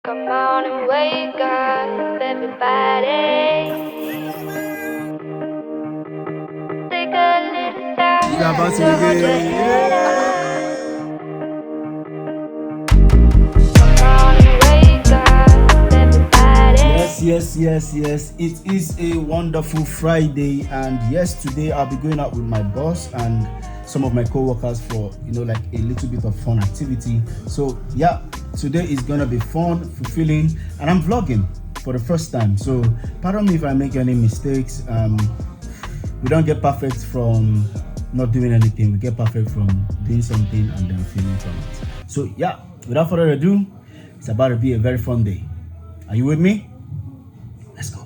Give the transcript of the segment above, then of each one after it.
Come on and wake up, everybody. Take a little time to hold your head up. Come on and wake up, everybody. Yes. It is a wonderful Friday, and yes, today I'll be going out with my boss and some of my co-workers for like a little bit of fun activity. So yeah, today is gonna be fun, fulfilling, and I'm vlogging for the first time. So pardon me if I make any mistakes. We don't get perfect from not doing anything. We get perfect from doing something and then feeling from it. So yeah, without further ado, it's about to be a very fun day. Are you with me? Let's go.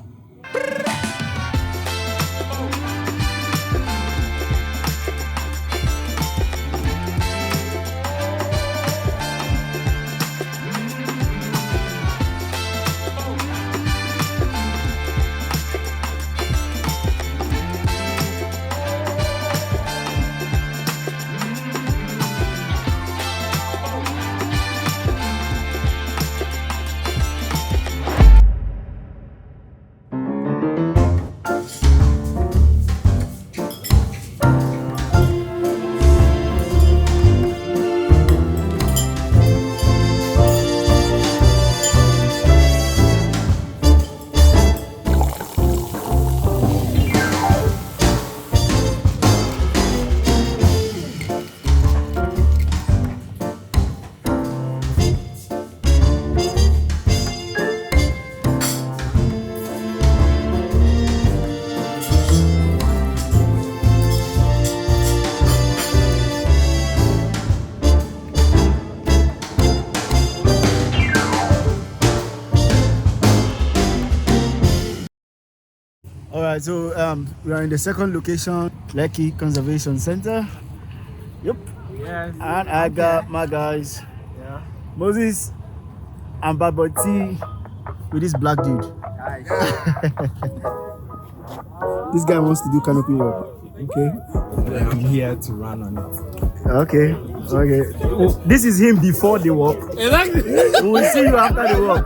All right, so we are in the second location, Lekki Conservation Center. Yep. Yes. And I got my guys, Yeah. Moses and Bad Boy T with this black dude. Nice. This guy wants to do canopy walk. Okay. I'm here to run on it. Okay. This is him before the walk. Exactly. We will see you after the walk.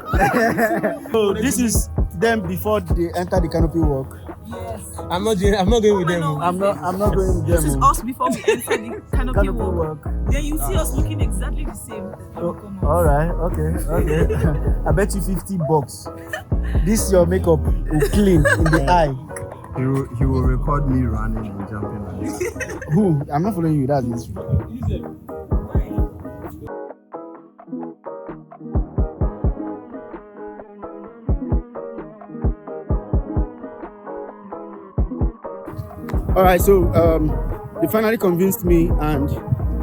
So this is them before they enter the canopy walk. Yes. I'm not going with them. I'm not going with them. This is us before we enter the canopy Canopy walk. walk. Then you see us looking exactly the same. All right. Okay. I bet you $50. This your makeup will clean in the eye. He will record me running and jumping on it. Who? I'm not following you. That's this. All right, so they finally convinced me, and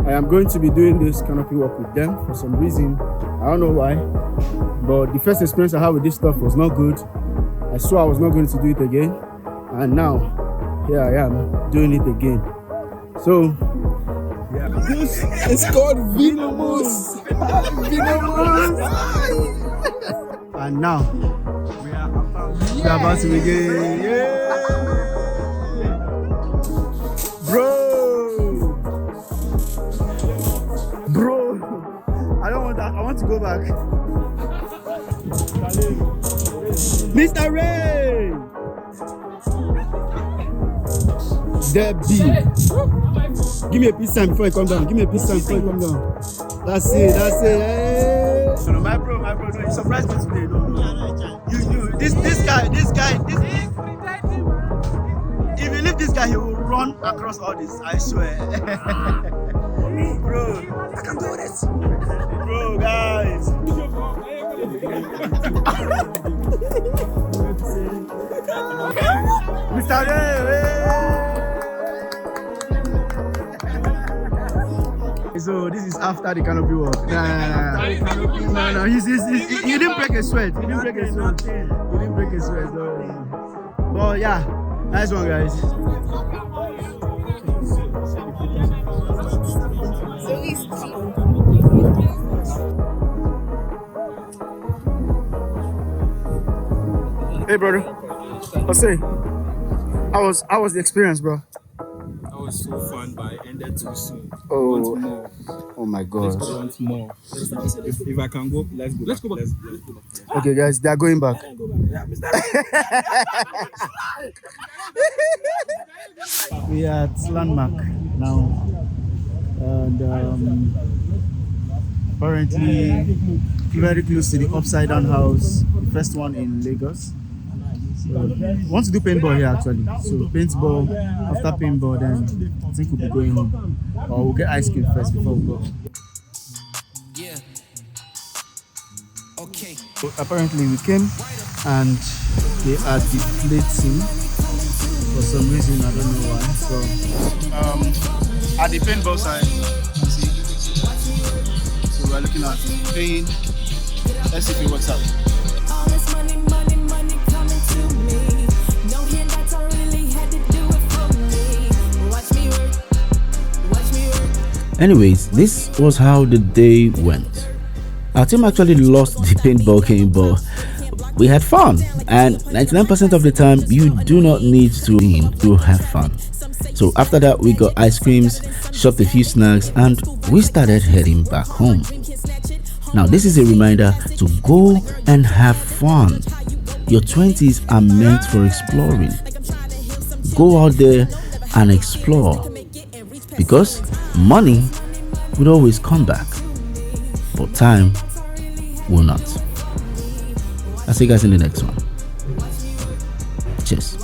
I am going to be doing this canopy walk with them for some reason. I don't know why, but the first experience I had with this stuff was not good. I swore I was not going to do it again, and now here I am doing it again. So Yeah. this is called Venomous. And now we are about to begin. Yeah. Bro, I don't want that. I want to go back. Mr. Ray! Debbie! Give me a peace sign before you come down. That's it. Hey. No, my bro, no, you surprised me today. No. This guy. If you leave this guy, he will run across all this, I swear. Bro, I can do this. Bro, guys. Mr. Ray. So this is after the canopy walk. No. You didn't break a sweat. You didn't break a sweat. No. But yeah, nice one, guys. Hey, brother. Jose, how was the experience, bro? That was so fun, but it ended too soon. Oh. I want to move. Oh my god. Want more. If I can go, let's go. Let's go back. Okay, guys, they are going back. We are at Landmark now, and apparently very close to the upside down house, the first one in Lagos. So, we want to do paintball here actually. So paintball, after paintball, then I think we'll be going home, or we'll get ice cream first before we go. Yeah. Okay. So apparently we came and they are deflating for some reason, I don't know why. So at the paintball side, you see, so we're looking at paint. Let's see if it works out. All this money, money, money coming to me. Don't hear that I really had to do it for me. Watch me work, watch me work. Anyways, this was how the day went. Our team actually lost the paintball game, but we had fun, and 99% of the time you do not need to win to have fun. So after that, we got ice creams, shopped a few snacks, and we started heading back home. Now this is a reminder to go and have fun. Your 20s are meant for exploring. Go out there and explore, because money will always come back, but time will not. I'll see you guys in the next one. Cheers.